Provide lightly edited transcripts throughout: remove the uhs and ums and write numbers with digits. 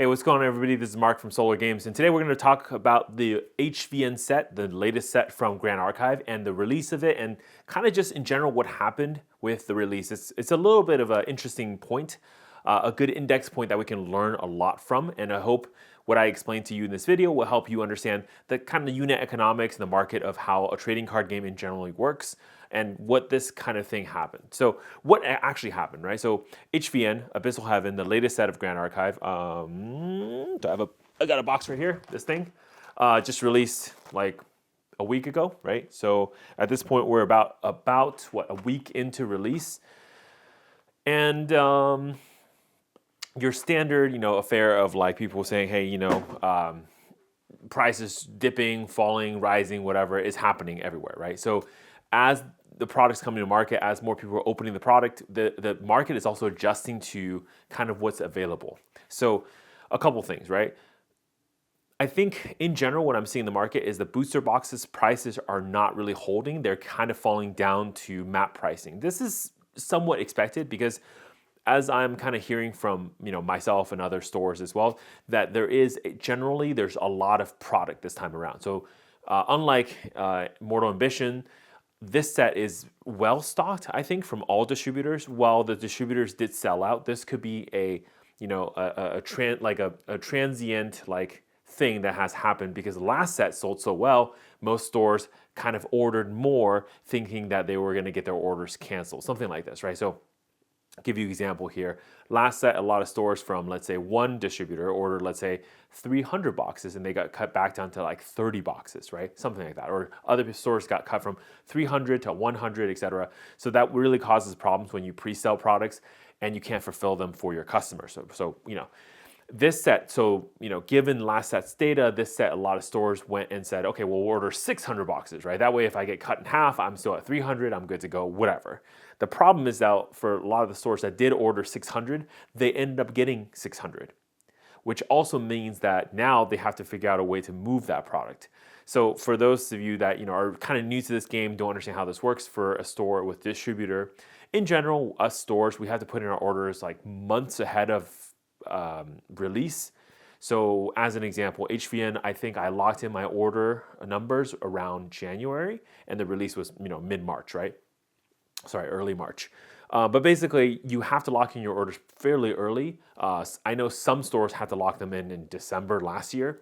Hey, what's going on, everybody? This is Mark from SolarGames, and today we're going to talk about the HVN set, the latest set from Grand Archive, and the release of it, and kind of just in general what happened with the release. It's a little bit of an interesting point, a good index point that we can learn a lot from, and I hope what I explained to you in this video will help you understand the kind of unit economics and the market of how a trading card game in generally works and what this kind of thing happened. So what actually happened, right? So HVN, Abyssal Heaven, the latest set of Grand Archive, I got a box right here, this thing, just released like a week ago, right? So at this point, we're about what, a week into release. And your standard, affair of like people saying, hey, prices dipping, falling, rising, whatever is happening everywhere, right? So as the product's coming to market, as more people are opening the product, the market is also adjusting to kind of what's available. So a couple things, right? I think in general, what I'm seeing in the market is the booster boxes prices are not really holding. They're kind of falling down to map pricing. This is somewhat expected because as I'm kind of hearing from myself and other stores as well, that there's a lot of product this time around. So unlike Mortal Ambition, this set is well stocked, I think, from all distributors. While the distributors did sell out, this could be a transient thing that has happened because the last set sold so well. Most stores kind of ordered more, thinking that they were going to get their orders canceled, something like this, right? So I'll give you an example here. Last set, a lot of stores from, let's say, one distributor ordered, let's say, 300 boxes, and they got cut back down to like 30 boxes, right? Something like that. Or other stores got cut from 300 to 100, etc. So that really causes problems when you pre-sell products and you can't fulfill them for your customers. So this set, given last set's data, this set, a lot of stores went and said, okay, we'll order 600 boxes, right? That way, if I get cut in half, I'm still at 300, I'm good to go, whatever. The problem is that for a lot of the stores that did order 600, they ended up getting 600, which also means that now they have to figure out a way to move that product. So for those of you that are kind of new to this game, don't understand how this works for a store with distributor, in general, us stores, we have to put in our orders like months ahead of release. So as an example, HVN, I think I locked in my order numbers around January, and the release was mid-March, right? Sorry, early March. But basically, you have to lock in your orders fairly early. I know some stores had to lock them in December last year.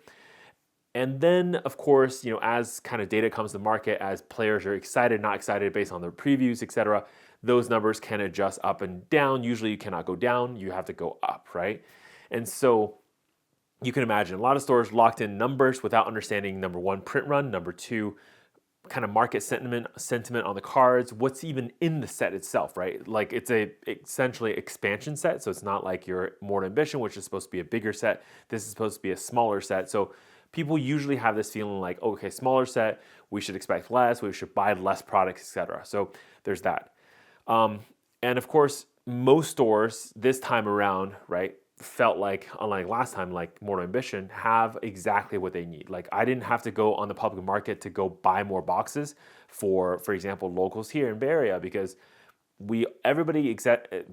And then, of course, as kind of data comes to market, as players are excited, not excited based on their previews, etc., those numbers can adjust up and down. Usually you cannot go down, you have to go up, right? And so you can imagine a lot of stores locked in numbers without understanding, number one, print run, number two, kind of market sentiment on the cards, what's even in the set itself, right? Like it's essentially expansion set, so it's not like your Mortal Ambition, which is supposed to be a bigger set. This is supposed to be a smaller set. So people usually have this feeling like, okay, smaller set, we should expect less, we should buy less products, etc. So there's that. And of course, most stores this time around, right, felt like, unlike last time, like Mortal Ambition, have exactly what they need. Like I didn't have to go on the public market to go buy more boxes for example, locals here in Bay Area, because everybody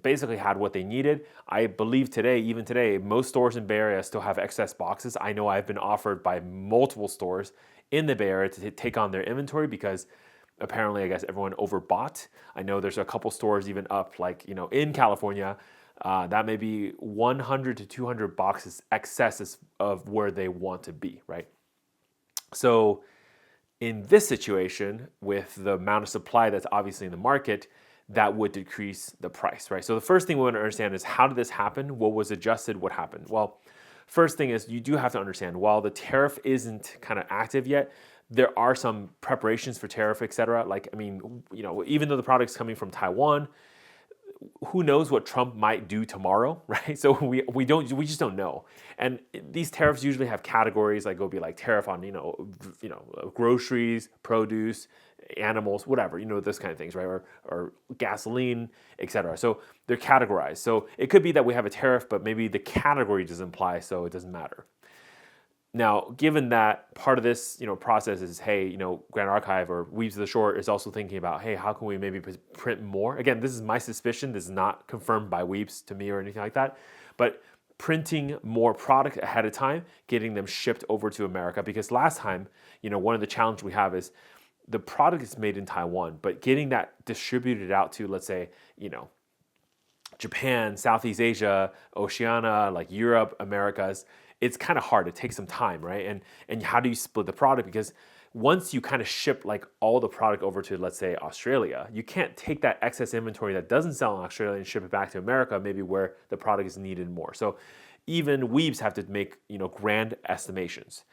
basically had what they needed. I believe even today, most stores in Bay Area still have excess boxes. I know I've been offered by multiple stores in the Bay Area to take on their inventory because apparently, I guess everyone overbought. I know there's a couple stores even up, in California, that may be 100 to 200 boxes excess of where they want to be, right? So in this situation, with the amount of supply that's obviously in the market, that would decrease the price, right? So the first thing we want to understand is, how did this happen? What was adjusted? What happened? Well, first thing is you do have to understand, while the tariff isn't kind of active yet, there are some preparations for tariff, etc. Even though the product's coming from Taiwan, who knows what Trump might do tomorrow, right? So we just don't know. And these tariffs usually have categories, like it'll be like tariff on groceries, produce, animals, whatever, those kind of things, right? Or gasoline, etc. So they're categorized. So it could be that we have a tariff, but maybe the category doesn't apply, so it doesn't matter. Now, given that part of this, process is, hey, Grand Archive or Weebs of the Short is also thinking about, hey, how can we maybe print more? Again, this is my suspicion. This is not confirmed by Weebs to me or anything like that. But printing more product ahead of time, getting them shipped over to America. Because last time, one of the challenges we have is the product is made in Taiwan, but getting that distributed out to, let's say, Japan, Southeast Asia, Oceania, like Europe, Americas, it's kind of hard. It takes some time, right? And how do you split the product? Because once you kind of ship like all the product over to, let's say, Australia, you can't take that excess inventory that doesn't sell in Australia and ship it back to America, maybe where the product is needed more. So even weebs have to make, grand estimations.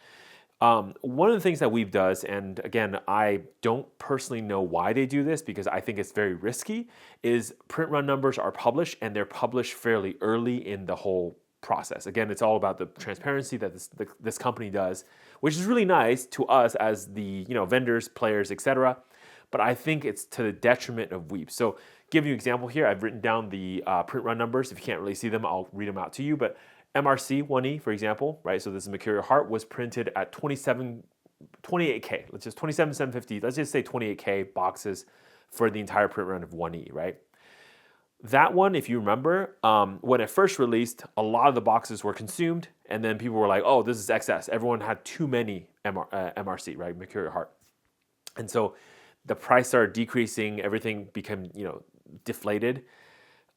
One of the things that Weeb does, and again, I don't personally know why they do this because I think it's very risky, is print run numbers are published and they're published fairly early in the whole process. Again, it's all about the transparency that this company does, which is really nice to us as the vendors, players, etc. But I think it's to the detriment of Weeb. So give you an example here. I've written down the print run numbers. If you can't really see them, I'll read them out to you. But MRC 1E, for example, right? So this is Mercurial Heart, was printed at 28K. Let's just 27,750. Let's just say 28K boxes for the entire print run of 1E, right? That one, if you remember, when it first released, a lot of the boxes were consumed, and then people were like, "Oh, this is excess." Everyone had too many MRC, right? Mercurial Heart, and so the price started decreasing. Everything became, deflated.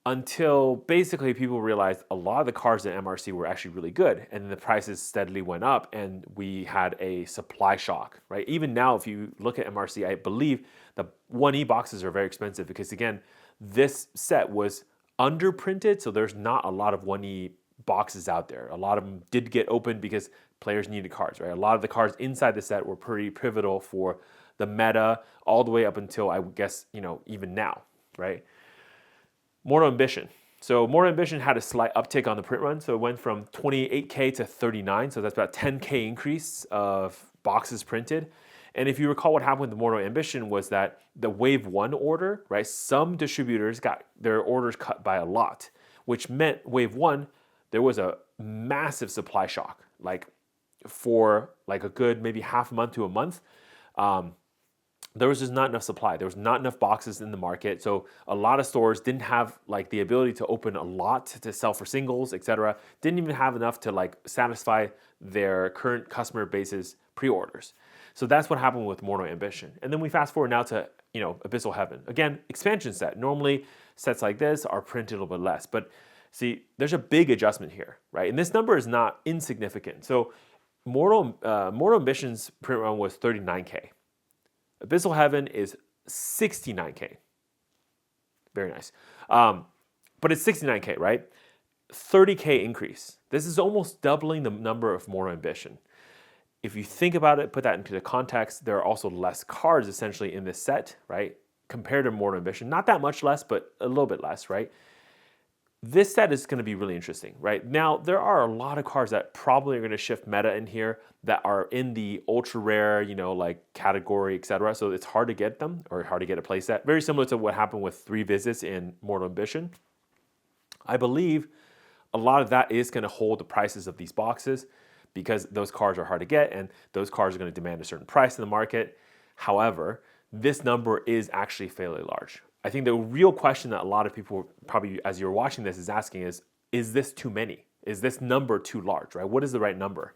Until basically people realized a lot of the cards in MRC were actually really good, and then the prices steadily went up, and we had a supply shock, right? Even now, if you look at MRC, I believe the 1E boxes are very expensive because, again, this set was underprinted, so there's not a lot of 1E boxes out there. A lot of them did get opened because players needed cards, right? A lot of the cards inside the set were pretty pivotal for the meta all the way up until, I guess, even now, right? Mortal Ambition. So Mortal Ambition had a slight uptick on the print run. So it went from 28K to 39. So that's about 10K increase of boxes printed. And if you recall, what happened with Mortal Ambition was that the Wave 1 order, right? Some distributors got their orders cut by a lot, which meant Wave 1, there was a massive supply shock. Like for like a good maybe half a month to a month, there was just not enough supply. There was not enough boxes in the market. So a lot of stores didn't have like the ability to open a lot to sell for singles, etc. Didn't even have enough to like satisfy their current customer base's pre-orders. So that's what happened with Mortal Ambition. And then we fast forward now to, Abyssal Heaven. Again, expansion set. Normally sets like this are printed a little bit less, but see, there's a big adjustment here, right? And this number is not insignificant. So Mortal Ambition's print run was 39K. Abyssal Heaven is 69K. Very nice. But it's 69K, right? 30K increase. This is almost doubling the number of Mortal Ambition. If you think about it, put that into the context, there are also less cards essentially in this set, right? Compared to Mortal Ambition. Not that much less, but a little bit less, right? This set is going to be really interesting, right? Now, there are a lot of cards that probably are going to shift meta in here that are in the ultra rare, like category, etc. So it's hard to get them or hard to get a play set. Very similar to what happened with 3 visits in Mortal Ambition. I believe a lot of that is going to hold the prices of these boxes because those cards are hard to get and those cards are going to demand a certain price in the market. However, this number is actually fairly large. I think the real question that a lot of people probably, as you're watching this, is asking is this too many? Is this number too large, right? What is the right number?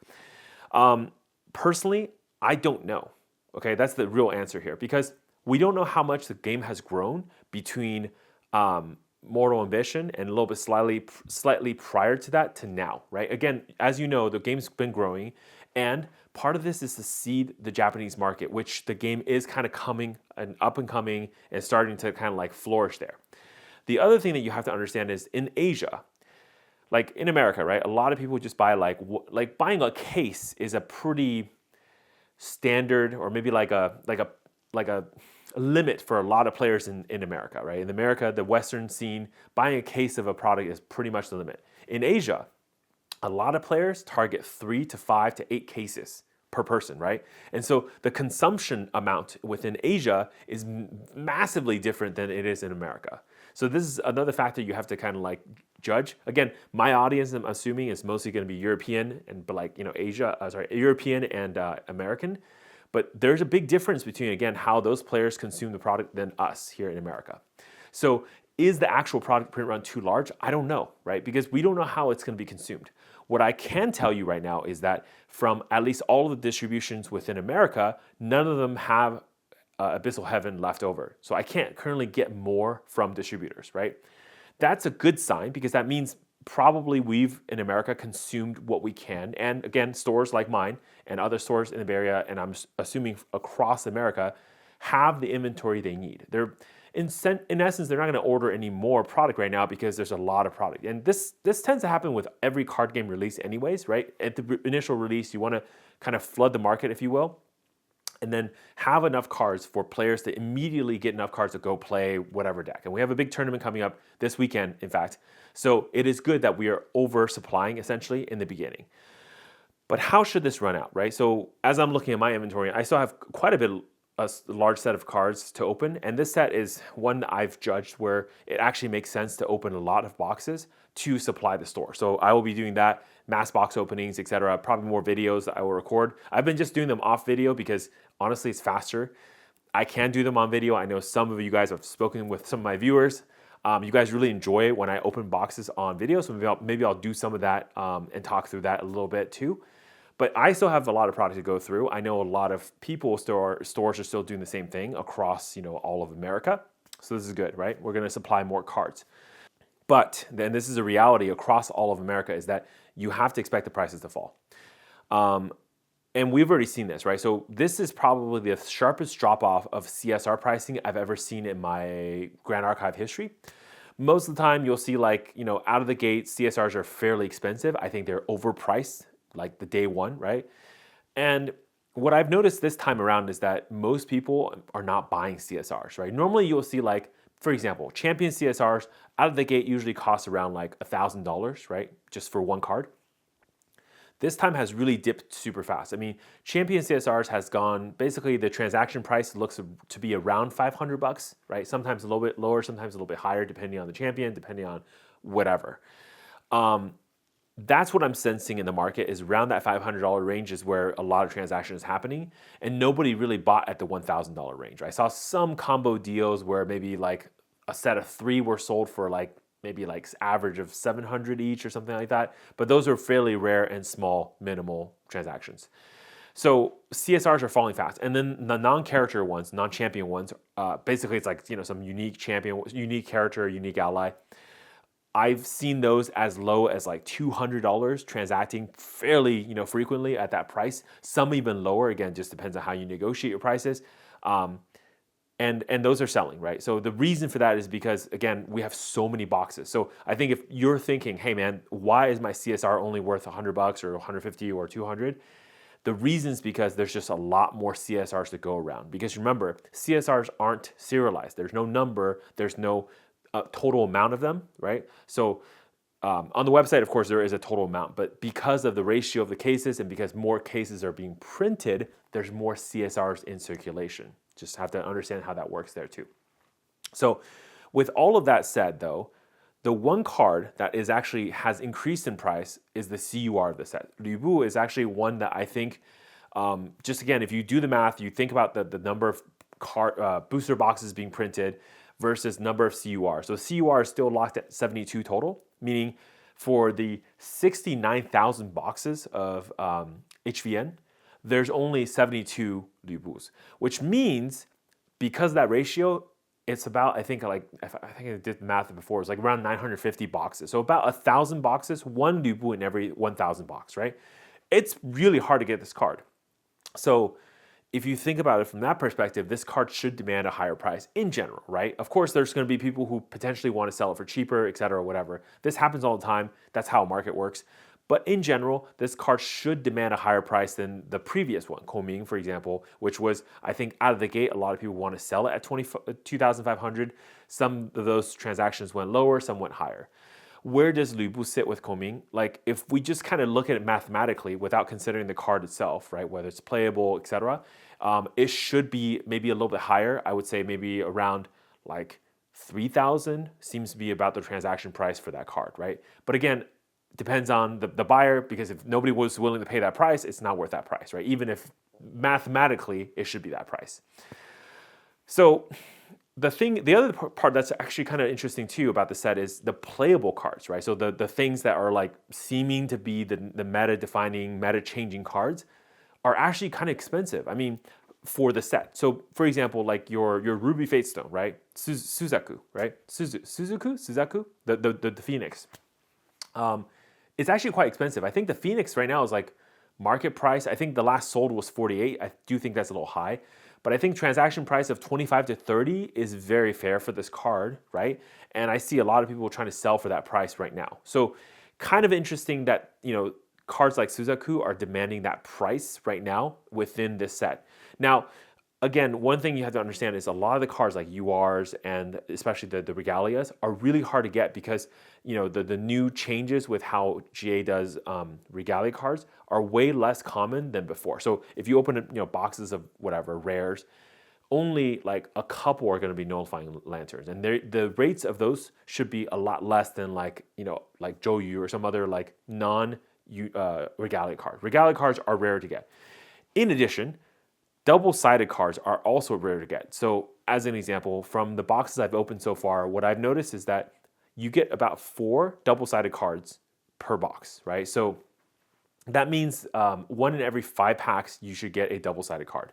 Personally, I don't know. Okay, that's the real answer here because we don't know how much the game has grown between Mortal Ambition and a little bit slightly prior to that to now, right? Again, as you know, the game's been growing, and part of this is to seed the Japanese market, which the game is kind of coming and up and coming and starting to kind of like flourish there. The other thing that you have to understand is in Asia, like in America, right? A lot of people just buy like buying a case is a pretty standard, or maybe like a limit for a lot of players in America, right? In America, the Western scene, buying a case of a product is pretty much the limit. In Asia, a lot of players target 3 to 5 to 8 cases per person, right? And so the consumption amount within Asia is massively different than it is in America. So this is another factor you have to kind of like judge. Again, my audience, I'm assuming, is mostly going to be European and European and American. But there's a big difference between, again, how those players consume the product than us here in America. So is the actual product print run too large? I don't know, right? Because we don't know how it's going to be consumed. What I can tell you right now is that from at least all of the distributions within America, none of them have Abyssal Heaven left over. So I can't currently get more from distributors, right? That's a good sign because that means probably we've in America consumed what we can. And again, stores like mine and other stores in the Bay Area, and I'm assuming across America, have the inventory they need. They're in essence, they're not going to order any more product right now because there's a lot of product. And this tends to happen with every card game release anyways, right? At the initial release, you want to kind of flood the market, if you will, and then have enough cards for players to immediately get enough cards to go play whatever deck. And we have a big tournament coming up this weekend, in fact. So it is good that we are oversupplying essentially in the beginning. But how should this run out, right? So as I'm looking at my inventory, I still have quite a large set of cards to open, and this set is one that I've judged where it actually makes sense to open a lot of boxes to supply the store. So I will be doing that, mass box openings, etc. Probably more videos that I will record. I've been just doing them off video because honestly it's faster. I can do them on video. I know some of you guys have spoken with some of my viewers. You guys really enjoy it when I open boxes on video, so maybe I'll do some of that and talk through that a little bit too. But I still have a lot of product to go through. I know a lot of stores are still doing the same thing across, all of America. So this is good, right? We're going to supply more cards. But then this is a reality across all of America is that you have to expect the prices to fall. And we've already seen this, right? So this is probably the sharpest drop off of CSR pricing I've ever seen in my Grand Archive history. Most of the time you'll see out of the gate, CSRs are fairly expensive. I think they're overpriced, like the day one, right? And what I've noticed this time around is that most people are not buying CSRs, right? Normally you'll see for example, Champion CSRs out of the gate usually cost around $1,000, right? Just for one card. This time has really dipped super fast. I mean, Champion CSRs has gone, basically the transaction price looks to be around $500, right? Sometimes a little bit lower, sometimes a little bit higher, depending on the champion, depending on whatever. That's what I'm sensing in the market is around that $500 range is where a lot of transactions is happening, and nobody really bought at the $1,000 range. I saw some combo deals where maybe a set of 3 were sold for maybe average of $700 each or something like that, but those are fairly rare and small, minimal transactions. So CSRs are falling fast, and then the non-character ones, non-champion ones, basically it's some unique champion, unique character, unique ally. I've seen those as low as $200 transacting fairly, frequently at that price. Some even lower. Again, just depends on how you negotiate your prices. And those are selling, right? So the reason for that is because, again, we have so many boxes. So I think if you're thinking, hey man, why is my CSR only worth $100 or $150 or $200? The reason is because there's just a lot more CSRs to go around. Because remember, CSRs aren't serialized. There's no number. There's no total amount of them, right? So on the website, of course, there is a total amount, but because of the ratio of the cases and because more cases are being printed, there's more CSRs in circulation. Just have to understand how that works there too. So with all of that said, though, the one card that has increased in price is the CUR of the set. Lü Bu is actually one that I think, just again, if you do the math, you think about the number of booster boxes being printed versus number of CUR. So CUR is still locked at 72 total, meaning for the 69,000 boxes of HVN, there's only 72 Lü Bus, which means because of that ratio, it's about, I think I did the math before, it's around 950 boxes. So about 1,000 boxes, one Lü Bu in every 1,000 box, right? It's really hard to get this card. So if you think about it from that perspective, this card should demand a higher price in general, right? Of course, there's going to be people who potentially want to sell it for cheaper, et cetera, whatever. This happens all the time. That's how a market works. But in general, this card should demand a higher price than the previous one, Koming, for example, which was, I think, out of the gate, a lot of people want to sell it at 2,500. Some of those transactions went lower, some went higher. Where does Lü Bu sit with Koming? If we just kind of look at it mathematically without considering the card itself, right, whether it's playable, etc., it should be maybe a little bit higher. I would say maybe around 3,000 seems to be about the transaction price for that card, right? But again, depends on the buyer, because if nobody was willing to pay that price, it's not worth that price, right? Even if mathematically it should be that price. So the other part that's actually kind of interesting too about the set is the playable cards, right? So the things that are like seeming to be the meta defining, meta changing cards are actually kind of expensive. I mean, for the set. So for example, like your Ruby Fatestone, right? Suzaku, right? Suzaku, the Phoenix. It's actually quite expensive. I think the Phoenix right now is like market price. I think the last sold was 48. I do think that's a little high. But I think transaction price of 25 to 30 is very fair for this card, right? And I see a lot of people trying to sell for that price right now. So kind of interesting that, cards like Suzaku are demanding that price right now within this set. Now, again, one thing you have to understand is a lot of the cards like URs and especially the Regalias are really hard to get because the new changes with how GA does Regalia cards are way less common than before. So if you open boxes of whatever rares, only like a couple are going to be nullifying lanterns, and the rates of those should be a lot less than like Jouyu or some other like non Regalia card. Regalia cards are rare to get. In addition, double-sided cards are also rare to get. So as an example, from the boxes I've opened so far, what I've noticed is that you get about 4 double-sided cards per box, right? So that means 1 in every 5 packs, you should get a double-sided card.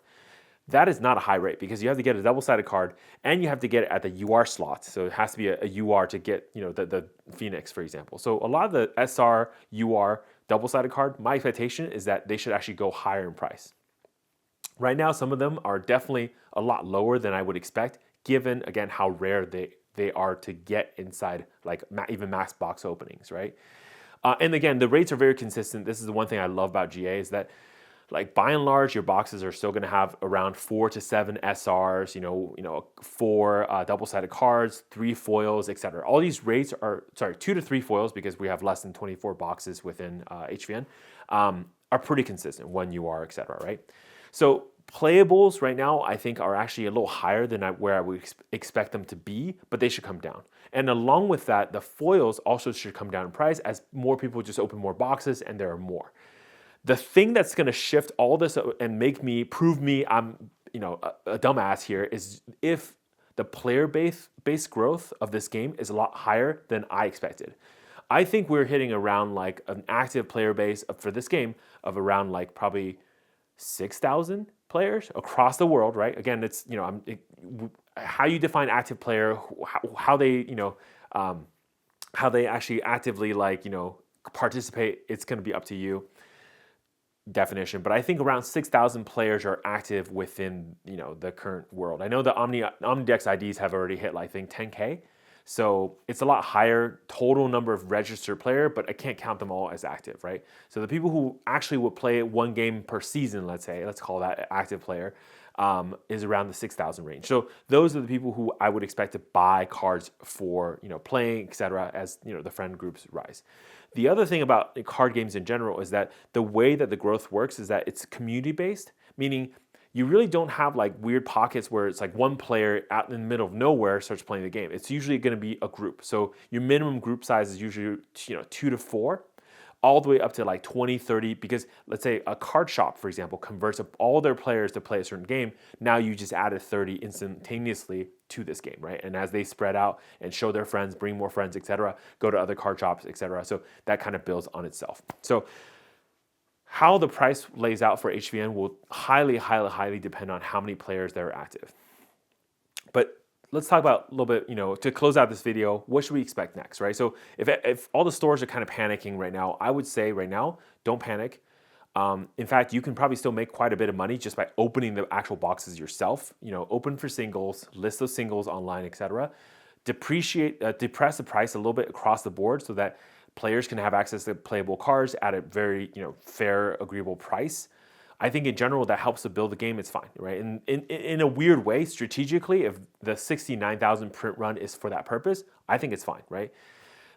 That is not a high rate because you have to get a double-sided card and you have to get it at the UR slot. So it has to be a UR to get the Phoenix, for example. So a lot of the SR, UR, double-sided card, my expectation is that they should actually go higher in price. Right now, some of them are definitely a lot lower than I would expect, given, again, how rare they are to get inside, like even max box openings, right? And again, the rates are very consistent. This is the one thing I love about GA is that, like by and large, your boxes are still going to have around 4 to 7 SRs, 4 double-sided cards, 3 foils, etc. All these rates are 2 to 3 foils because we have less than 24 boxes within HVN, are pretty consistent. 1 UR, etc. Right? So playables right now, I think, are actually a little higher than where I would expect them to be, but they should come down. And along with that, the foils also should come down in price as more people just open more boxes and there are more. The thing that's going to shift all this and prove me I'm a dumbass here is if the player base growth of this game is a lot higher than I expected. I think we're hitting around like an active player base for this game of around like probably 6,000 players across the world, right? Again, it's how you define active player, how they actually actively participate. It's going to be up to you. Definition, but I think around 6,000 players are active within the current world. I know the Omnidex IDs have already hit I think 10K, so it's a lot higher total number of registered player, but I can't count them all as active, right? So the people who actually would play 1 game per season, let's call that active player, is around the 6,000 range. So those are the people who I would expect to buy cards for playing, etc. as the friend groups rise. The other thing about card games in general is that the way that the growth works is that it's community based, meaning you really don't have like weird pockets where it's like one player out in the middle of nowhere starts playing the game. It's usually going to be a group. So your minimum group size is usually 2 to 4, all the way up to like 20, 30, because let's say a card shop, for example, converts up all their players to play a certain game. Now you just added 30 instantaneously to this game, right? And as they spread out and show their friends, bring more friends, etc., go to other card shops, etc. So that kind of builds on itself. So how the price lays out for HVN will highly, highly, highly depend on how many players that are active. But let's talk about a little bit, to close out this video, what should we expect next, right? So if all the stores are kind of panicking right now, I would say right now, don't panic. In fact, you can probably still make quite a bit of money just by opening the actual boxes yourself. Open for singles, list those singles online, etc. Depress the price a little bit across the board so that players can have access to playable cards at a very fair, agreeable price. I think in general that helps to build the game. It's fine, right? And in a weird way, strategically, if the 69,000 print run is for that purpose, I think it's fine, right?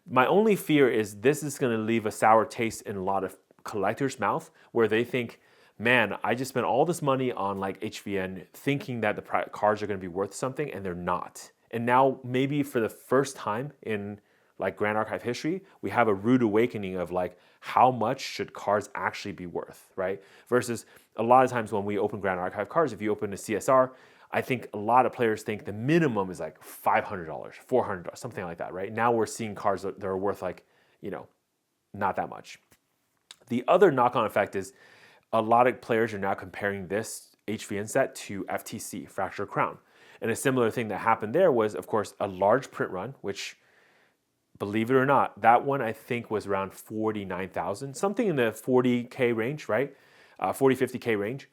My only fear is this is going to leave a sour taste in a lot of collectors' mouth where they think, man, I just spent all this money on like HVN thinking that the cards are going to be worth something, and they're not. And now maybe for the first time in like Grand Archive history, we have a rude awakening of like how much should cards actually be worth, right? Versus a lot of times when we open Grand Archive cards, if you open a CSR, I think a lot of players think the minimum is like $500, $400, something like that, right? Now we're seeing cards that are worth like, not that much. The other knock-on effect is a lot of players are now comparing this HVN set to FTC, Fractured Crown. And a similar thing that happened there was, of course, a large print run, which, believe it or not, that one I think was around 49,000, something in the 40K range, right? 40, 50K range.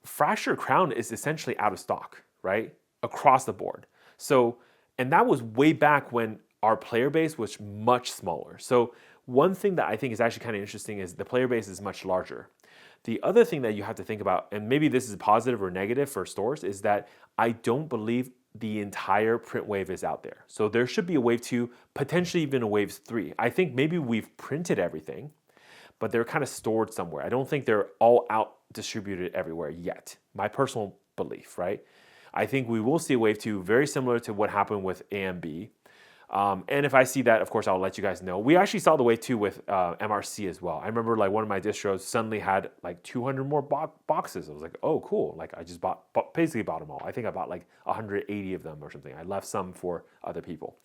Fractured Crown is essentially out of stock, right? Across the board. So, and that was way back when our player base was much smaller. So one thing that I think is actually kind of interesting is the player base is much larger. The other thing that you have to think about, and maybe this is positive or negative for stores, is that I don't believe the entire print wave is out there. So there should be a wave 2, potentially even a wave 3. I think maybe we've printed everything, but they're kind of stored somewhere. I don't think they're all out distributed everywhere yet. My personal belief, right? I think we will see a wave 2 very similar to what happened with AMB. And if I see that, of course, I'll let you guys know. We actually saw the wave 2 with MRC as well. I remember like one of my distros suddenly had like 200 more boxes. I was like, oh, cool. Like I just basically bought them all. I think I bought like 180 of them or something. I left some for other people.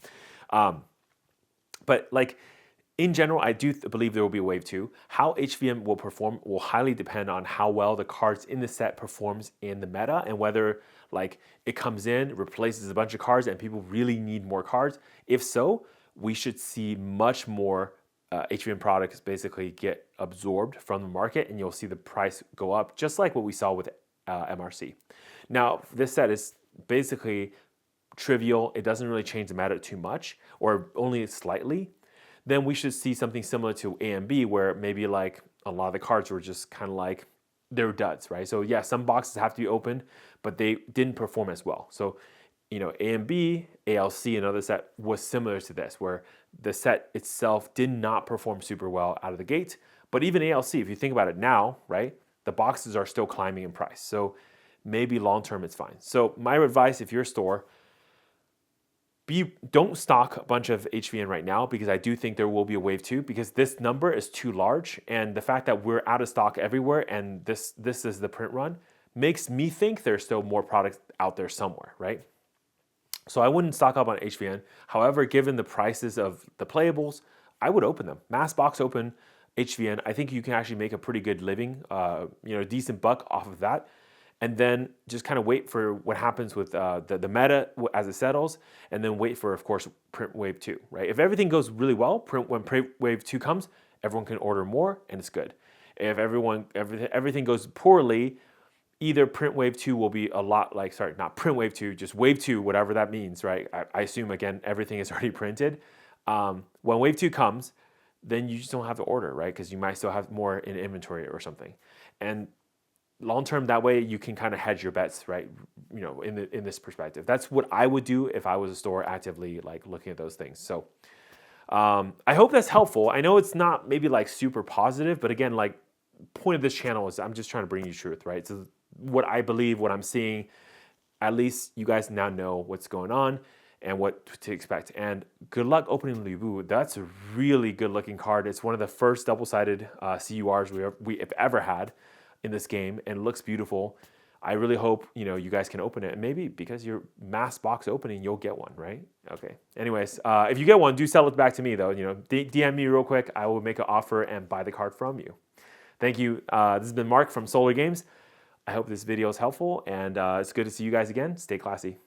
But like in general, I do believe there will be a wave 2. How HVN will perform will highly depend on how well the cards in the set performs in the meta and whether like it comes in, replaces a bunch of cards, and people really need more cards. If so, we should see much more HVN products basically get absorbed from the market, and you'll see the price go up, just like what we saw with MRC. Now, this set is basically trivial. It doesn't really change the meta too much, or only slightly. Then we should see something similar to AMB, where maybe like a lot of the cards were just kind of like, they're duds, right? So yeah, some boxes have to be opened, but they didn't perform as well. So, AMB, ALC, another set was similar to this, where the set itself did not perform super well out of the gate. But even ALC, if you think about it now, right, the boxes are still climbing in price. So maybe long-term it's fine. So my advice, if you're a store, don't stock a bunch of HVN right now, because I do think there will be a wave 2, because this number is too large, and the fact that we're out of stock everywhere and this is the print run makes me think there's still more products out there somewhere, right? So I wouldn't stock up on HVN. However, given the prices of the playables, I would open them. Mass box open HVN. I think you can actually make a pretty good living, a decent buck off of that. And then just kind of wait for what happens with the meta as it settles, and then wait for, of course, print wave 2, right? If everything goes really well, when print wave 2 comes, everyone can order more, and it's good. If everything goes poorly, either print wave 2 will be a lot like, sorry, not print wave 2, just wave 2, whatever that means, right? I assume, again, everything is already printed. When wave 2 comes, then you just don't have to order, right? Because you might still have more in inventory or something. And long term, that way you can kind of hedge your bets, right? In this perspective, that's what I would do if I was a store actively like looking at those things. So I hope that's helpful. I know it's not maybe like super positive, but again, like point of this channel is I'm just trying to bring you truth, right? So what I believe, what I'm seeing, at least you guys now know what's going on and what to expect. And good luck opening Lu Bu. That's a really good looking card. It's one of the first double-sided CURs we've ever had in this game, and it looks beautiful. I really hope you guys can open it, and maybe because you're mass box opening, you'll get one, right? Okay. Anyways, if you get one, do sell it back to me though. DM me real quick. I will make an offer and buy the card from you. Thank you. This has been Mark from SolarGames. I hope this video is helpful, and it's good to see you guys again. Stay classy.